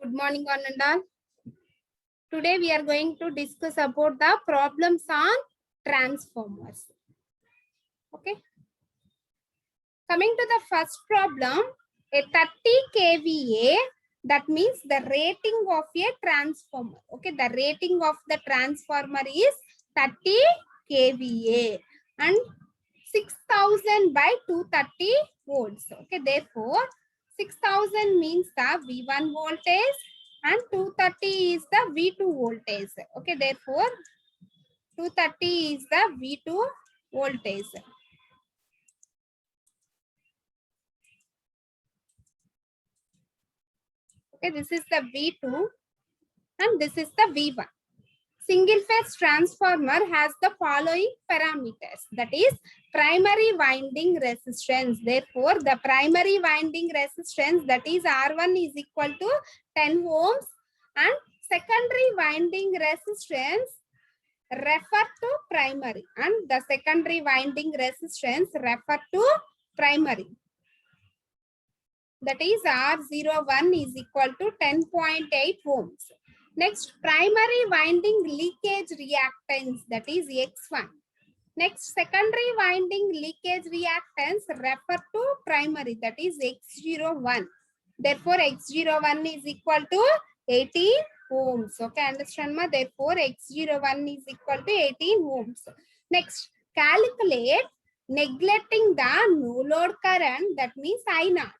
Good morning, one and all. Today we are going to discuss about the problems on transformers. Okay. Coming to the first problem, a 30 kVA, that means the rating of a transformer. Okay, the rating of the transformer is 30 kVA and 6000 by 230 volts. Okay, therefore 6000 means the V1 voltage and 230 is the V2 voltage. Okay, therefore 230 is the V2 voltage. Okay, this is the V2 and this is the V1. Single phase transformer has the following parameters, that is primary winding resistance. Therefore, the primary winding resistance, that is R1, is equal to 10 ohms and secondary winding resistance refer to primary, and the secondary winding resistance refer to primary. That is R01 is equal to 10.8 ohms. Next, primary winding leakage reactance, that is X1. Next, secondary winding leakage reactance refer to primary, that is X01. Therefore, X01 is equal to 18 ohms. Okay, understand ma? Therefore, X01 is equal to 18 ohms. Next, calculate neglecting the no load current, that means I0.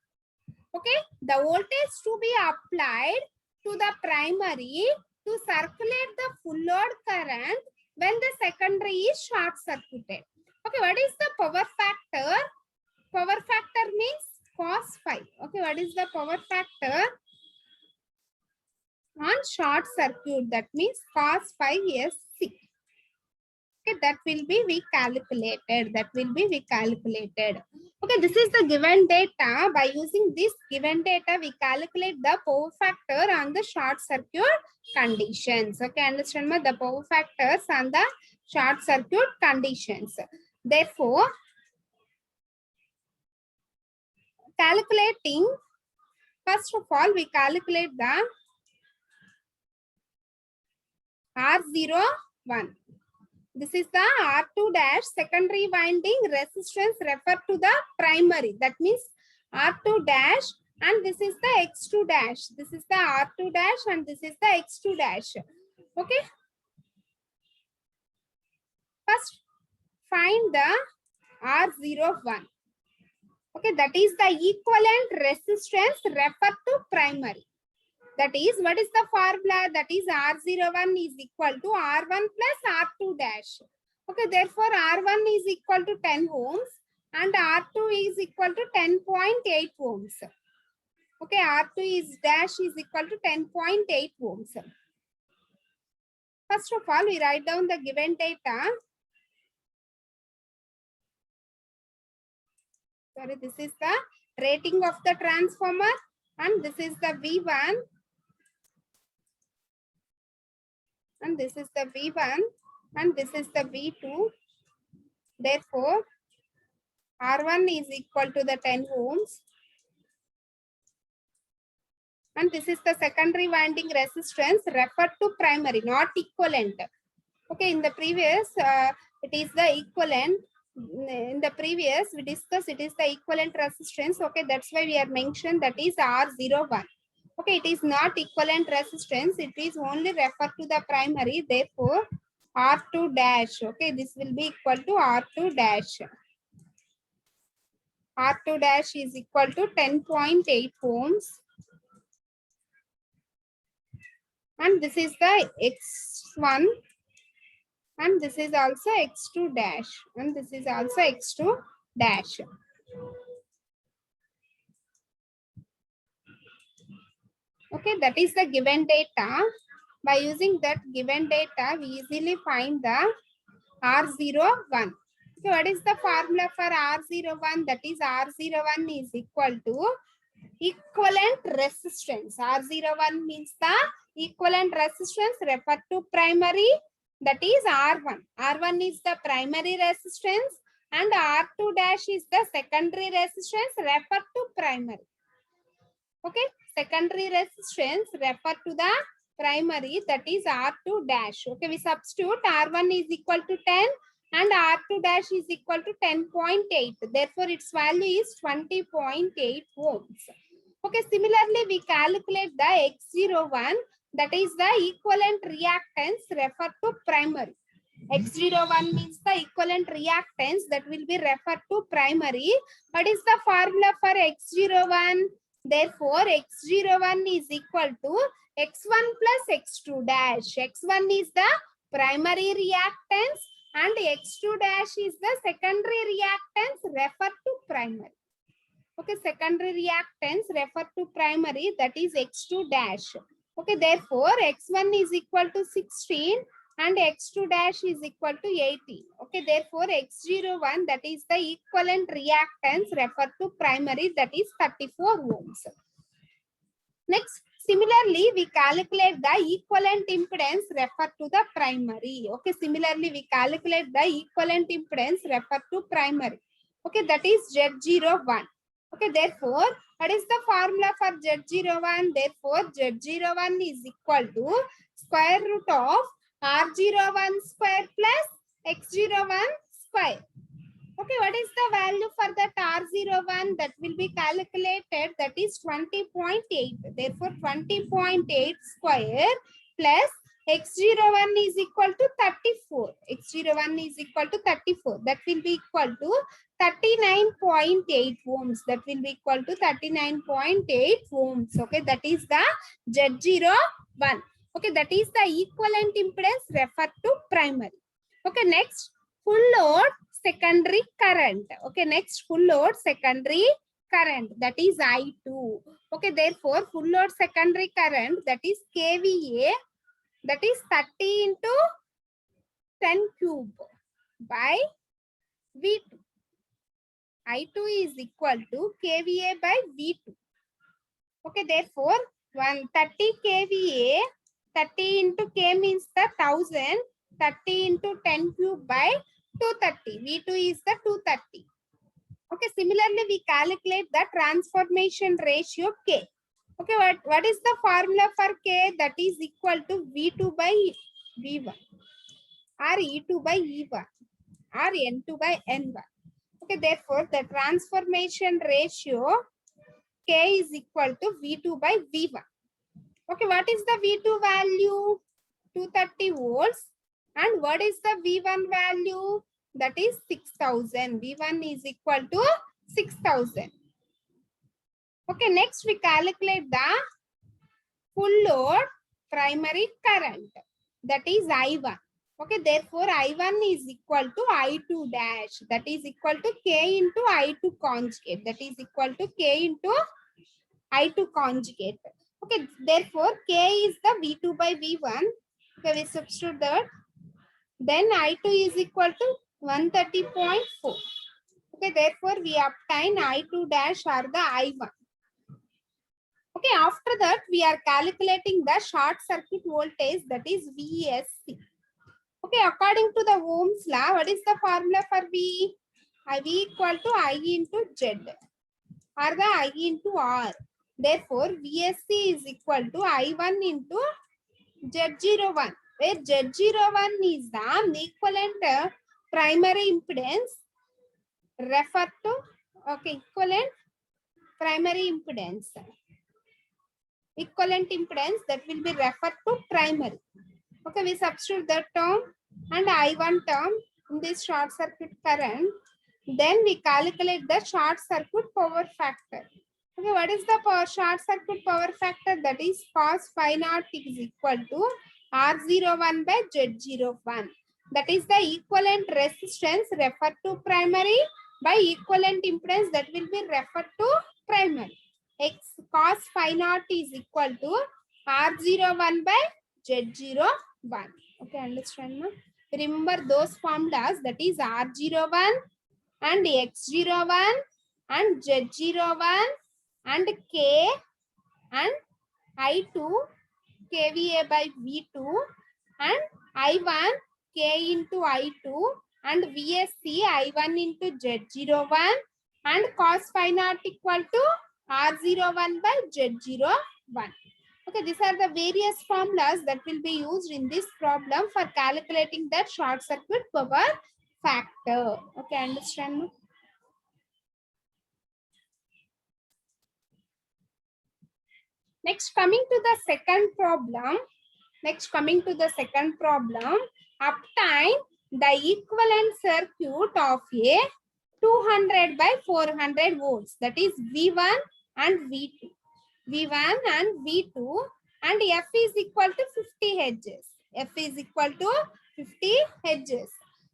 Okay, the voltage to be applied to the primary to circulate the full load current when the secondary is short circuited. Okay, what is the power factor? Power factor means cos phi. Okay, what is the power factor on short circuit? That means cos phi SC. Okay, that will be recalculated. Okay, this is the given data. By using this given data, we calculate the power factor on the short circuit conditions. Okay, understand me? The power factors on the short circuit conditions. Therefore, calculating, first of all, we calculate the R01. This is the R2 dash secondary winding resistance refer to the primary. That means R2 dash and this is the X2 dash. This is the R2 dash and this is the X2 dash. Okay. First, find the R01. Okay, that is the equivalent resistance refer to primary. That is, what is the formula? That is R01 is equal to R1 plus R2 dash. Okay, therefore R1 is equal to 10 ohms and R2 is equal to 10.8 ohms. Okay, R2 is dash is equal to 10.8 ohms. First of all, we write down the given data. Sorry, this is the rating of the transformer and this is the V1. And this is the V1 and this is the V2. Therefore, R1 is equal to the 10 ohms. And this is the secondary winding resistance referred to primary, not equivalent. Okay, in the previous, it is the equivalent. In the previous, we discussed it is the equivalent resistance. Okay, that's why we are mentioned that is R01. Okay, it is not equivalent resistance. It is only refer to the primary. Therefore, R2 dash. Okay, this will be equal to R2 dash. R2 dash is equal to 10.8 ohms. And this is the X1. And this is also X2 dash. And this is also X2 dash. Okay, that is the given data. By using that given data, we easily find the R01. So what is the formula for R01? That is R01 is equal to equivalent resistance. R01 means the equivalent resistance referred to primary, that is R1. R1 is the primary resistance and R2 dash is the secondary resistance referred to primary. Okay, secondary resistance refer to the primary, that is R2 dash. Okay, we substitute R1 is equal to 10 and R2 dash is equal to 10.8. Therefore, its value is 20.8 ohms. Okay, similarly, we calculate the X01, that is the equivalent reactance referred to primary. X01 means the equivalent reactance that will be referred to primary. What is the formula for X01? Therefore, X01 is equal to X1 plus X2 dash. X1 is the primary reactance and X2 dash is the secondary reactance referred to primary. Okay, secondary reactance referred to primary, that is X2 dash. Okay, therefore, X1 is equal to 16 and X2 dash is equal to 18. Okay, therefore, X01, that is the equivalent reactance referred to primary, that is 34 ohms. Next, similarly, we calculate the equivalent impedance referred to the primary. Okay, similarly, we calculate the equivalent impedance referred to primary. Okay, that is Z01. Okay, therefore, what is the formula for Z01? Therefore, Z01 is equal to square root of R01 square plus X01 square. Okay, what is the value for that R01 that will be calculated? That is 20.8. Therefore, 20.8 square plus X01 is equal to 34. X01 is equal to 34. That will be equal to 39.8 ohms. That will be equal to 39.8 ohms. Okay, that is the Z01. Okay, that is the equivalent impedance referred to primary. Okay, next, full load secondary current. Okay, next, full load secondary current, that is I2. Okay, therefore, full load secondary current, that is KVA, that is 30 into 10 cube by V2. I2 is equal to KVA by V2. Okay, therefore, 130 KVA, 30 into K means the 1000, 30 into 10 cube by 230. V2 is the 230. Okay, similarly, we calculate the transformation ratio K. Okay, what is the formula for K? That is equal to V2 by V1 or E2 by E1 or N2 by N1. Okay, therefore, the transformation ratio K is equal to V2 by V1. Okay, what is the V2 value? 230 volts. And what is the V1 value? That is 6000. V1 is equal to 6000. Okay, next we calculate the full load primary current. That is I1. Okay, therefore I1 is equal to I2 dash. That is equal to K into I2 conjugate. That is equal to K into I2 conjugate. Okay, therefore K is the V2 by V1. Okay, we substitute that. Then I2 is equal to 130.4. Okay, therefore we obtain I2 dash or the I1. Okay, after that we are calculating the short circuit voltage, that is VSC. Okay, according to the Ohm's law, what is the formula for V? V equal to I into Z or the I into R. Therefore, VSC is equal to I1 into Z01, where Z01 is the equivalent primary impedance referred to, okay, equivalent primary impedance. Equivalent impedance that will be referred to primary. Okay, we substitute that term and I1 term in this short circuit current. Then we calculate the short circuit power factor. Okay, what is the short circuit power factor? That is cos phi naught is equal to R01 by Z01. That is the equivalent resistance referred to primary by equivalent impedance that will be referred to primary. X cos phi naught is equal to R01 by Z01. Okay, understand now? Remember those formulas, that is R01 and X01 and Z01 and K and I2 KVA by V2 and I1 K into I2 and VSC I1 into Z01 and cos phi naught equal to R01 by Z01. Okay, these are the various formulas that will be used in this problem for calculating that short circuit power factor. Okay, understand? Next, coming to the second problem. Obtain the equivalent circuit of a 200 by 400 volts, that is V1 and V2. V1 and V2, and F is equal to 50 hertz. F is equal to 50 hertz.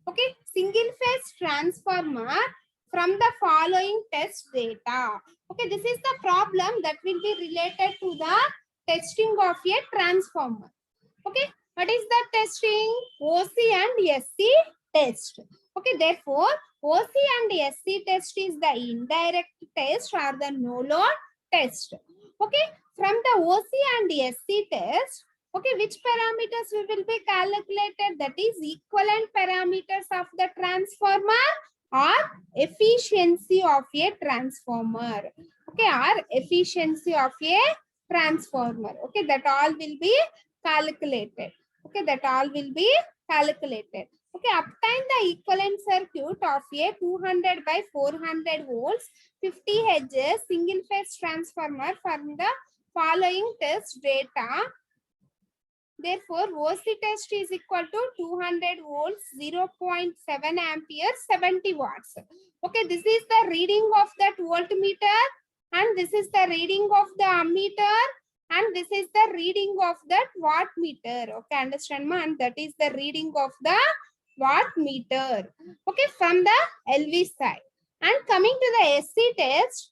Okay, single phase transformer from the following test data. Okay, this is the problem that will be related to the testing of a transformer. Okay, what is the testing? OC and SC test. Okay, therefore, OC and SC test is the indirect test or the no load test. Okay, from the OC and SC test, okay, which parameters will be calculated? That is equivalent parameters of the transformer or efficiency of a transformer. Okay, or efficiency of a transformer. Okay, that all will be calculated. Okay, that all will be calculated. Okay, obtain the equivalent circuit of a 200 by 400 volts 50 hertz single phase transformer from the following test data. Therefore, OC test is equal to 200 volts, 0.7 ampere, 70 watts. Okay, this is the reading of that voltmeter, and this is the reading of the ammeter, and this is the reading of that wattmeter. Okay, understand, man? That is the reading of the wattmeter. Okay, from the LV side. And coming to the SC test,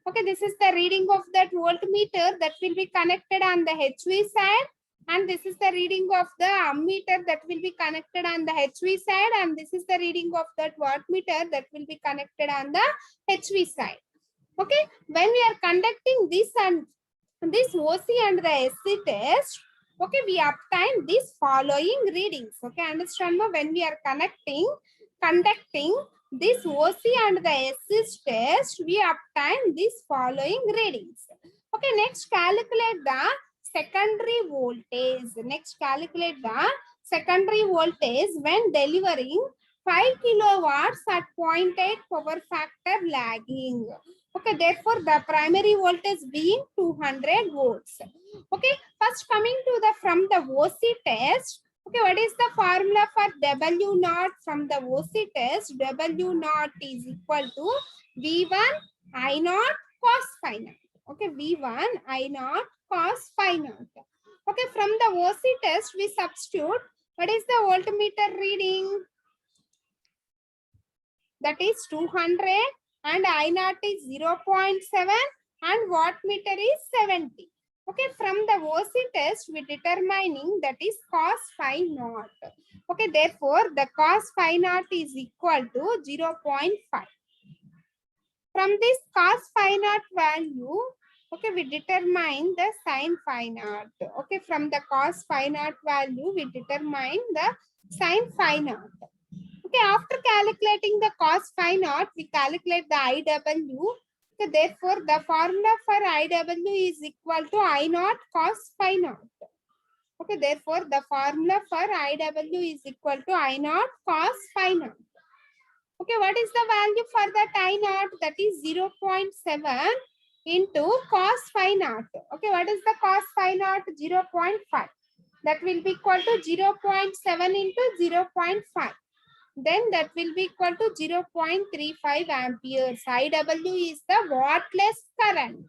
okay, this is the reading of that voltmeter that will be connected on the HV side. And this is the reading of the ammeter that will be connected on the HV side. And this is the reading of that wattmeter that will be connected on the HV side. Okay, when we are conducting this and this OC and the SC test, okay, we obtain these following readings. Okay, understand me? When we are conducting this OC and the SC test, we obtain these following readings. Okay, next calculate the secondary voltage. Next calculate the secondary voltage when delivering 5 kilowatts at 0.8 power factor lagging. Okay, therefore the primary voltage being 200 volts. Okay, first coming to the from the OC test. Okay, what is the formula for W naught from the OC test? W naught is equal to V1 I naught cos phi naught. Okay, V1 I naught cos phi naught. Okay, from the OC test we substitute. What is the voltmeter reading? That is 200 and I naught is 0.7 and wattmeter is 70. Okay, from the OC test we determining that is cos phi naught. Okay, therefore the cos phi naught is equal to 0.5. From this cos phi naught value, okay, we determine the sin phi naught. Okay, from the cos phi naught value we determine the sin phi naught. Okay, after calculating the cos phi naught, we calculate the IW. Okay, therefore, the formula for IW is equal to I naught cos phi naught. Okay, therefore, the formula for IW is equal to I naught cos phi naught. Okay, what is the value for that I naught? That is 0.7 into cos phi naught. Okay, what is the cos phi naught? 0.5. That will be equal to 0.7 into 0.5. Then that will be equal to 0.35 amperes. IW is the wattless current.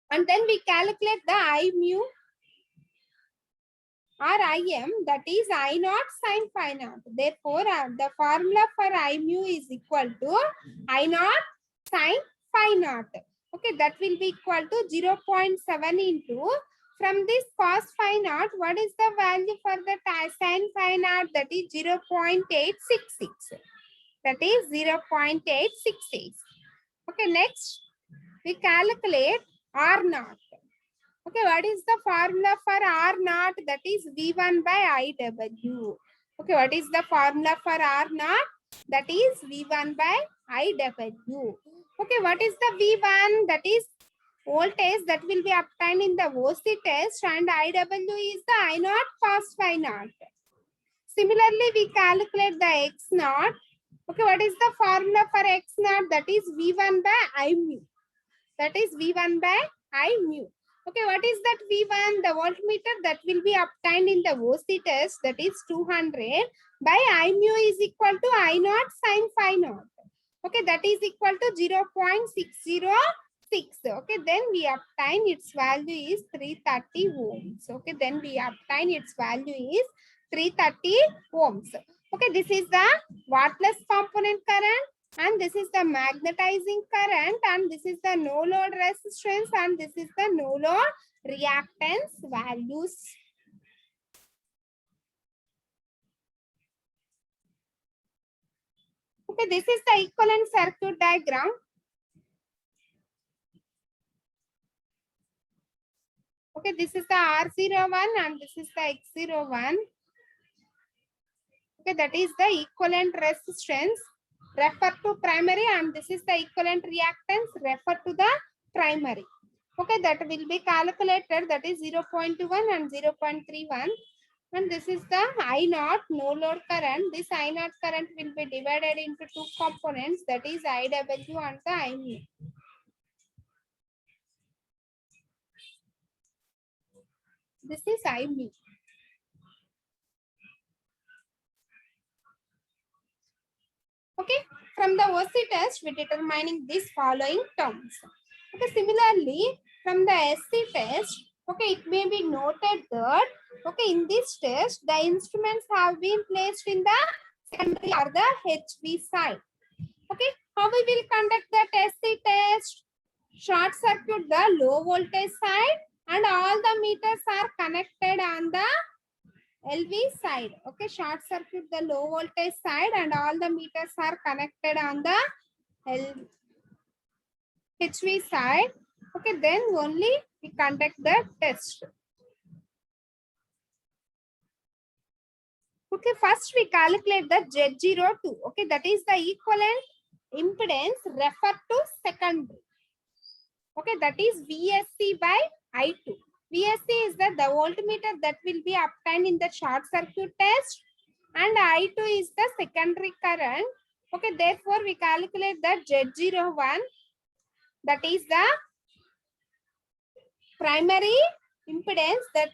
And then we calculate the I mu or Im, that is I naught sin phi naught. Therefore, the formula for I mu is equal to I naught sin phi naught. Okay, that will be equal to 0.7 into, from this cos phi naught, what is the value for the sin phi naught? That is 0.866. That is 0.866. Okay, next we calculate R naught. Okay, what is the formula for R naught? That is V1 by IW. Okay, what is the formula for R naught? that is V1 by IW. Okay, what is the V1? That is voltage that will be obtained in the OC test, and IW is the I naught cos phi naught. Similarly, we calculate the X naught. Okay, what is the formula for X naught? That is V1 by I mu. That is V1 by I mu. Okay, what is that V1? The voltmeter that will be obtained in the OC test, that is 200 by I mu is equal to I naught sin phi naught. Okay, that is equal to 0.606. Okay, then we obtain its value is 330 ohms. Okay, then we obtain its value is 330 ohms. Okay, this is the wattless component current, and this is the magnetizing current, and this is the no load resistance, and this is the no load reactance values. Okay, this is the equivalent circuit diagram. Okay, this is the R01 and this is the X01. Okay, that is the equivalent resistance refer to primary, and this is the equivalent reactance refer to the primary. Okay, that will be calculated, that is 0.21 and 0.31. And this is the I naught no load current. This I naught current will be divided into two components, that is IW and the I mu. This is I mu. Okay, from the OC test, we determining these following terms. Okay, similarly, from the SC test, okay, it may be noted that, okay, in this test, the instruments have been placed in the secondary or the HV side. Okay, how we will conduct that SC test? Short circuit the low voltage side, and all the meters are connected on the LV side. Okay, short circuit the low voltage side, and all the meters are connected on the HV side. Okay, then only we conduct the test. Okay, first we calculate the Z02. Okay, that is the equivalent impedance referred to secondary. Okay, that is VSC by I2. VSC is the voltmeter that will be obtained in the short circuit test, and I2 is the secondary current. Okay, therefore we calculate the Z01, that is the primary impedance, that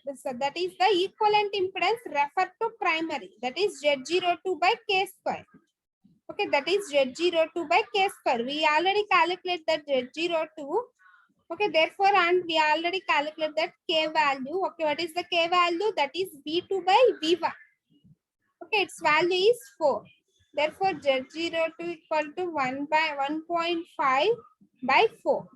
is the equivalent impedance referred to primary, that is Z02 by K square. Okay, that is Z02 by K square. We already calculate that Z02. Okay, therefore, and we already calculate that K value. Okay, what is the K value? That is V2 by V1. Okay, its value is 4. Therefore, Z02 equal to 1 by 1.5 by 4.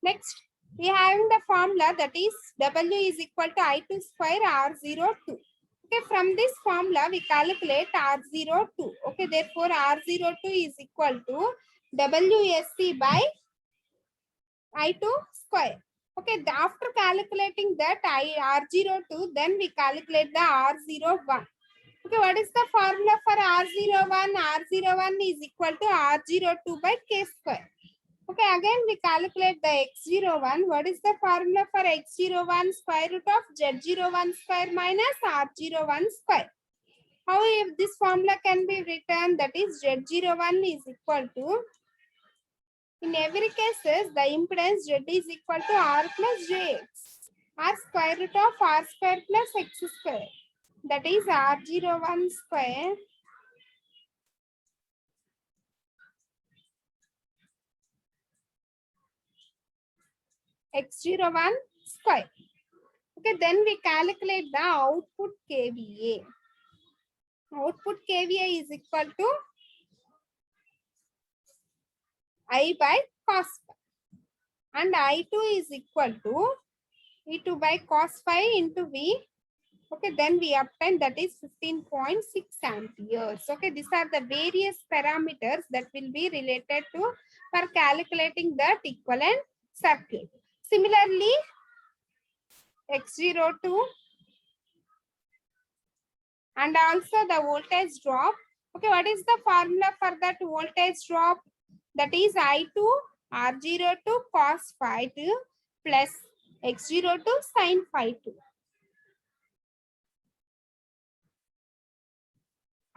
Next, we are having the formula, that is W is equal to I2 square R02. Okay, from this formula, we calculate R02. Okay, therefore, R02 is equal to WSC by I2 square. Okay, after calculating that R02, then we calculate the R01. Okay, what is the formula for R01? R01 is equal to R02 by K square. Okay, again we calculate the X01. What is the formula for X01? Square root of Z01 square minus R01 square. How if this formula can be written? That is Z01 is equal to, in every cases, the impedance Z is equal to R plus Jx. R square root of R square plus X square. That is R01 square X01 square. Okay, then we calculate the output kVA. Output kVA is equal to I by cos phi, and I2 is equal to E2 by cos phi into V. Okay, then we obtain, that is 15.6 amperes. Okay, these are the various parameters that will be related to for calculating that equivalent circuit. Similarly, X02, and also the voltage drop. Okay, what is the formula for that voltage drop? That is I2 R02 cos phi 2 plus X02 sin phi 2.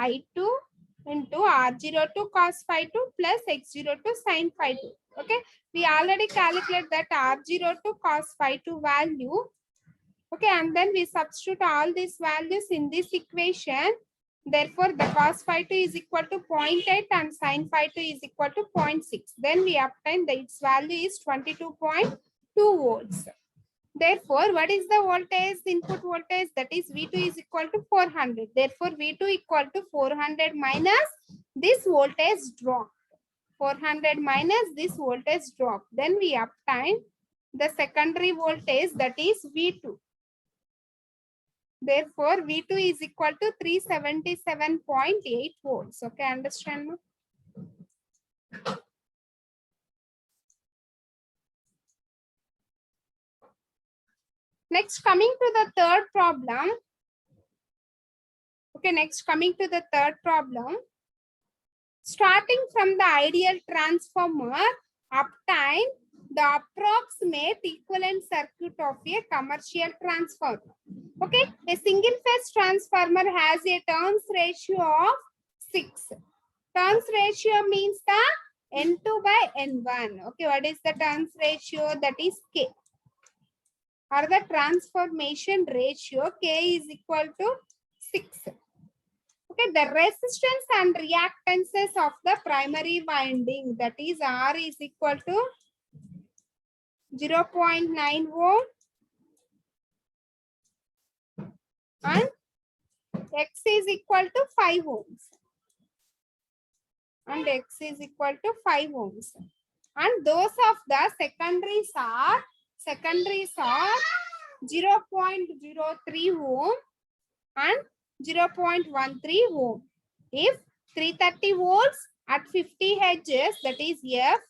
I2 into R02 cos phi 2 plus X02 sin phi 2. Okay, we already calculate that R02 cos phi 2 value. Okay, and then we substitute all these values in this equation. Therefore, the cos phi 2 is equal to 0.8 and sin phi 2 is equal to 0.6. Then we obtain that its value is 22.2 volts. Therefore, what is the voltage, input voltage? That is V2 is equal to 400. Therefore, V2 equal to 400 minus this voltage drop. 400 minus this voltage drop. Then we obtain the secondary voltage, that is V2. Therefore, V2 is equal to 377.8 volts. Okay, understand? Next, coming to the third problem. Okay, next coming to the third problem. Starting from the ideal transformer, obtain the approximate equivalent circuit of a commercial transformer. Okay, a single phase transformer has a turns ratio of 6. Turns ratio means the N2 by N1. Okay, what is the turns ratio? That is K. Or the transformation ratio, K is equal to 6. Okay, the resistance and reactances of the primary winding, that is R is equal to 0.9 ohm and X is equal to 5 ohms. And X is equal to 5 ohms. And those of the secondaries are 0.03 ohm and 0.13 ohm. If 330 volts at 50 hertz, that is F,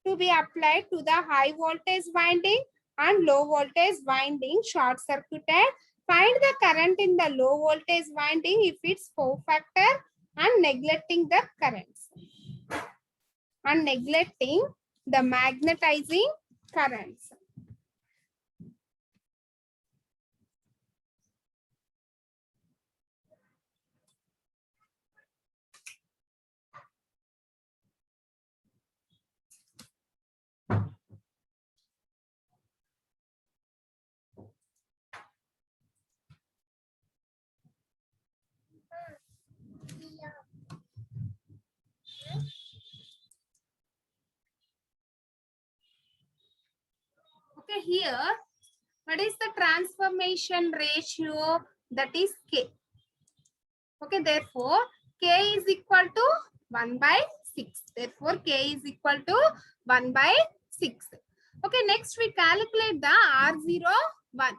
to be applied to the high voltage winding and low voltage winding short circuited, find the current in the low voltage winding if its power factor and neglecting the currents and neglecting the magnetizing currents. Okay, here, what is the transformation ratio? That is K. Okay, therefore, K is equal to 1 by 6. Therefore, K is equal to 1 by 6. Okay, next we calculate the R01.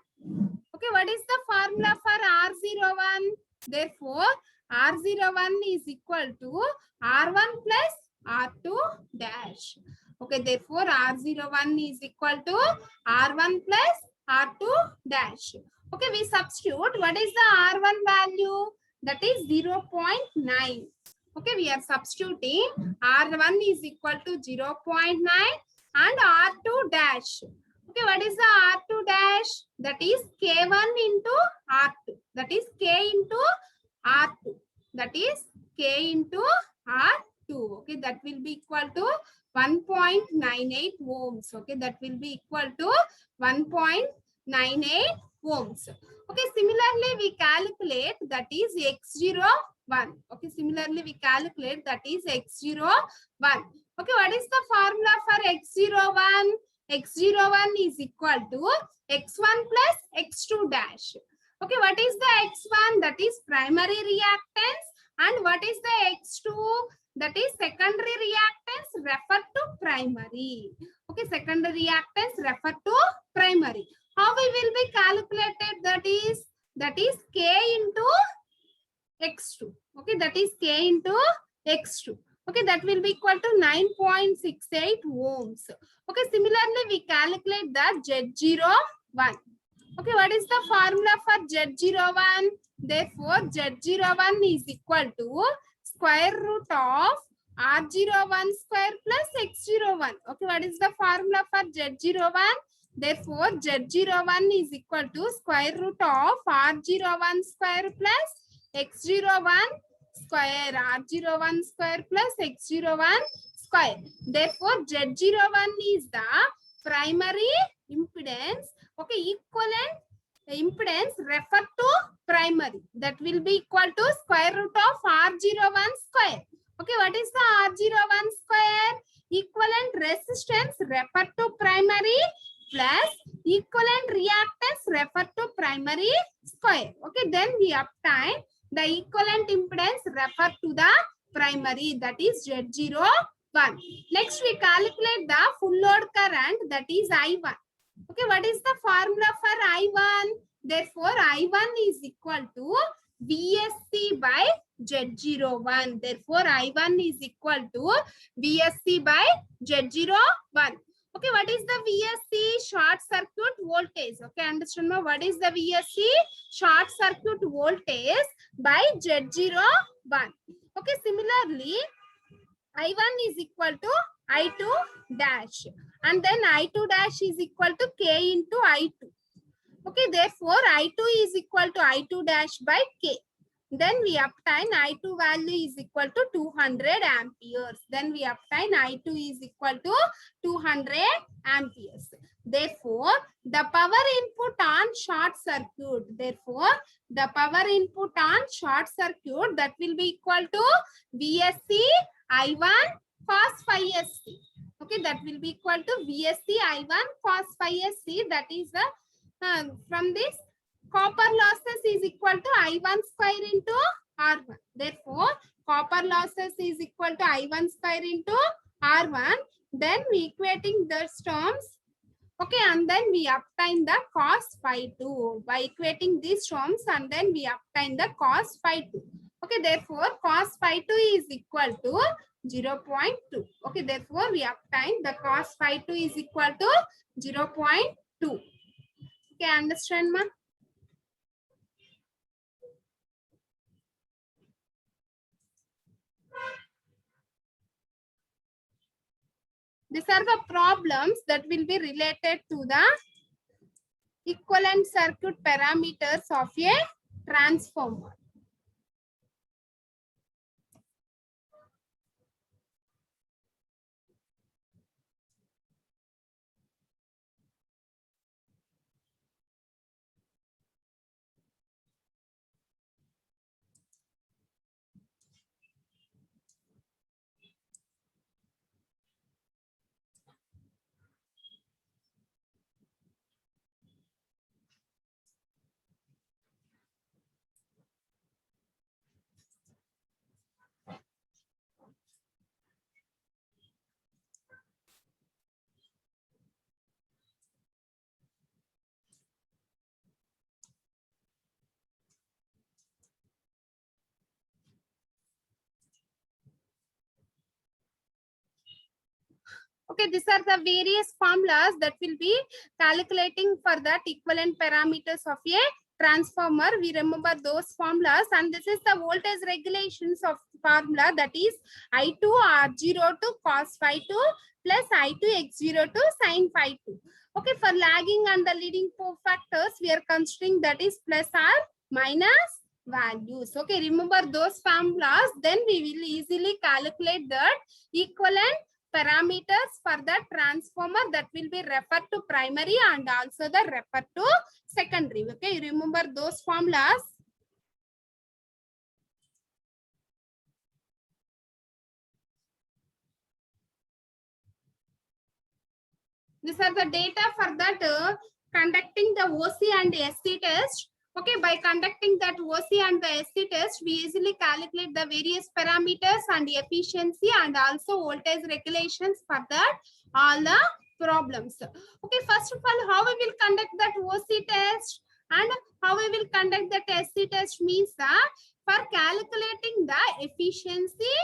Okay, what is the formula for R01? Therefore, R01 is equal to R1 plus R2 dash. Okay, therefore, R01 is equal to R1 plus R2 dash. Okay, we substitute. What is the R1 value? That is 0.9. Okay, we are substituting. R1 is equal to 0.9 and R2 dash. Okay, what is the R2 dash? That is K1 into R2. That is K into R2. That is K into R2. Okay, that will be equal to 1.98 ohms. Okay, that will be equal to 1.98 ohms. Okay, similarly, we calculate that is X01. Okay, similarly, we calculate that is X01. Okay, what is the formula for X01? X01 is equal to X1 plus X2 dash. Okay, what is the X1? That is primary reactance. And what is the X2? That is secondary reactance referred to primary. Okay, secondary reactance referred to primary. How we will be calculated? That is K into X2. Okay, that is K into X2. Okay, that will be equal to 9.68 ohms. Okay, similarly, we calculate the Z01. Okay, what is the formula for Z01? Therefore, Z01 is equal to square root of R01 square plus X01. Okay, what is the formula for Z01? Therefore, Z01 is equal to square root of R01 square plus X01 square. R01 square plus X01 square. Therefore, Z01 is the primary impedance. Okay, equivalent impedance refer to primary, that will be equal to square root of R01 square. Okay, what is the R01 square? Equivalent resistance refer to primary plus equivalent reactance refer to primary square. Okay, then we obtain the equivalent impedance refer to the primary, that is Z01. Next we calculate the full load current, that is I1. Okay, what is the formula for I1? Therefore, I1 is equal to VSC by Z01. Therefore, I1 is equal to VSC by Z01. Okay, what is the VSC? Short circuit voltage. Okay, understand now what is the VSC? Short circuit voltage by Z01. Okay, similarly, I1 is equal to I2 dash, and then I2 dash is equal to K into I2. Okay, therefore I2 is equal to I2 dash by K. Then we obtain I2 value is equal to 200 amperes. Then we obtain I2 is equal to 200 amperes. Therefore, the power input on short circuit. Therefore, the power input on short circuit, that will be equal to VSC I1 cos phi SC. Okay, that will be equal to VSC I1 cos phi SC. That is the from this, copper losses is equal to I1 square into R1. Therefore, copper losses is equal to I1 square into R1. Then we equating the terms. Okay, and then we obtain the cos phi 2 by equating these terms, and then we obtain the cos phi 2. Okay, therefore cos phi 2 is equal to 0.2. Okay, therefore we obtain the cos phi 2 is equal to 0.2. Okay, understand, ma? These are the problems that will be related to the equivalent circuit parameters of a transformer. Okay, these are the various formulas that will be calculating for that equivalent parameters of a transformer. We remember those formulas, and this is the voltage regulations of formula, that is I2 R02 cos phi 2 plus I2 X02 sin phi 2. Okay, for lagging and the leading factors, we are considering that is plus or minus values. Okay, remember those formulas, then we will easily calculate that equivalent parameters for the transformer that will be referred to primary and also the referred to secondary. Okay, you remember those formulas. These are the data for that conducting the OC and SC test. Okay, by conducting that OC and the SC test, we easily calculate the various parameters and efficiency and also voltage regulations for that all the problems. Okay, first of all, how we will conduct that OC test and how we will conduct that SC test means that for calculating the efficiency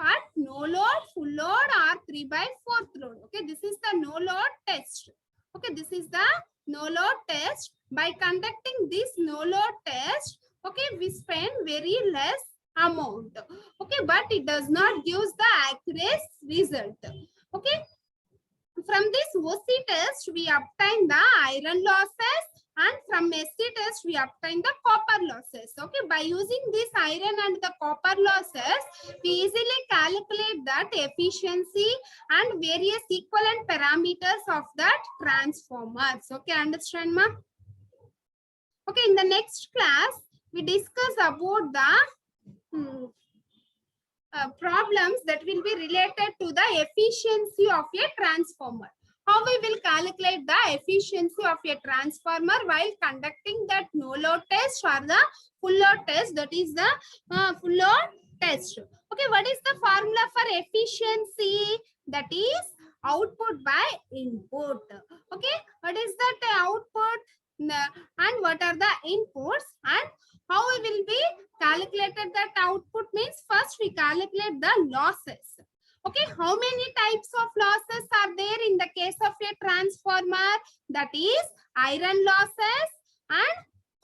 at no load, full load or 3/4 load. Okay, this is the no load test. Okay, this is the no load test. By conducting this no load test, Okay, we spend very less amount. Okay, but it does not give the accurate result. Okay, from this OC test, we obtain the iron losses, and from SC test, we obtain the copper losses. Okay, by using this iron and the copper losses, we easily calculate that efficiency and various equivalent parameters of that transformers. Okay, understand, ma? Okay, in the next class, we discuss about the problems that will be related to the efficiency of a transformer. How we will calculate the efficiency of a transformer while conducting that no load test or the full load test, that is the full load test. Okay, what is the formula for efficiency? That is output by input. Okay, what is that output and what are the inputs, and how we will be calculated that output means first we calculate the losses. Okay, how many types of losses are there in the case of a transformer? That is iron losses and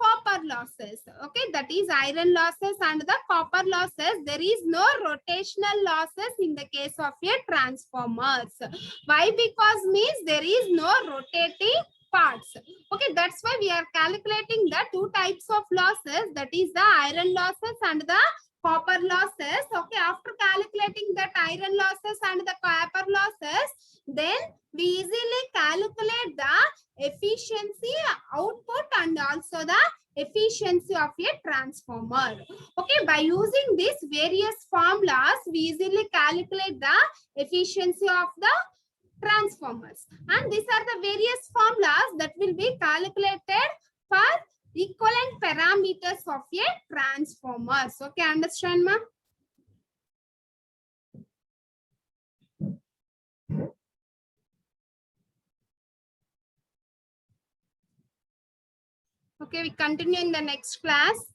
copper losses. Okay, that is iron losses and the copper losses. There is no rotational losses in the case of a transformers. Why? Because means there is no rotating parts. Okay, that's why we are calculating the two types of losses, that is the iron losses and the copper losses. Okay, after calculating that iron losses and the copper losses, then we easily calculate the efficiency, output, and also the efficiency of a transformer. Okay, by using these various formulas, we easily calculate the efficiency of the transformers, and these are the various formulas that will be calculated for equivalent parameters of a transformers. Okay, understand, ma'am? Okay, we continue in the next class.